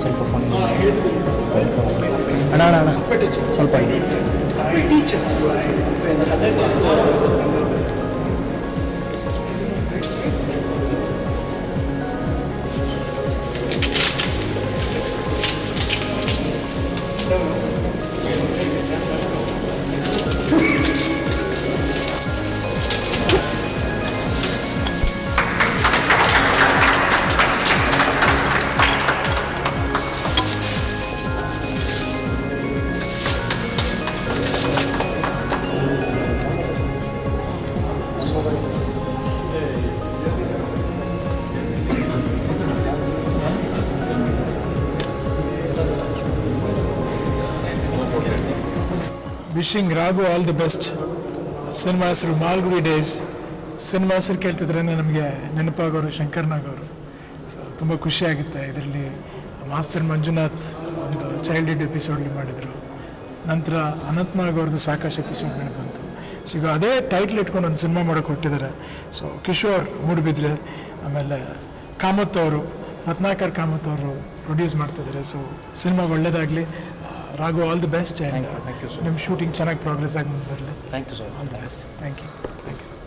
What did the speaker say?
ಸ್ವಲ್ಪ ಫೋನ್ ಅಣ್ಣ ಅಣ್ಣ ಅಣ್ಣ ಸ್ವಲ್ಪ wishing Raghu all the best. Cinema ಹೆಸರು ಮಾಲ್ಗುಡಿ ಡೇಸ್. ಸಿನಿಮಾ ಹೆಸರು ಕೇಳ್ತಿದ್ರೆ ನಮಗೆ ನೆನಪಾಗೋರು ಶಂಕರ್ನಾಗ್ ಅವರು. ಸೊ ತುಂಬ ಖುಷಿಯಾಗುತ್ತೆ. ಇದರಲ್ಲಿ ಮಾಸ್ಟರ್ ಮಂಜುನಾಥ್ ಒಂದು ಚೈಲ್ಡ್ಹುಡ್ ಎಪಿಸೋಡ್ಲಿ ಮಾಡಿದರು. ನಂತರ ಅನಂತ್ನಾಗ್ ಅವ್ರದ್ದು ಸಾಕಷ್ಟು ಎಪಿಸೋಡ್ಗಳು ಬಂತು. ಸೊ ಈಗ ಅದೇ ಟೈಟ್ಲ್ ಇಟ್ಕೊಂಡು ಒಂದು ಸಿನಿಮಾ ಮಾಡೋಕ್ಕೆ ಹೊಟ್ಟಿದ್ದಾರೆ. ಸೊ ಕಿಶೋರ್ ಮೂಡುಬಿದ್ರೆ, ಆಮೇಲೆ ಕಾಮತ್ ಅವರು, ರತ್ನಾಕರ್ ಕಾಮತ್ ಅವರು ಪ್ರೊಡ್ಯೂಸ್ ಮಾಡ್ತಿದ್ದಾರೆ. ಸೊ ಸಿನಿಮಾ ಒಳ್ಳೆಯದಾಗಲಿ. Raghu all the best. And ನಿಮ್ಮ ಶೂಟಿಂಗ್ ಚೆನ್ನಾಗಿ ಪ್ರೋಗ್ರೆಸ್ ಆಗಿ ಮುಂದೆ ಬರಲಿ. Thank you sir. All the best. Thank you.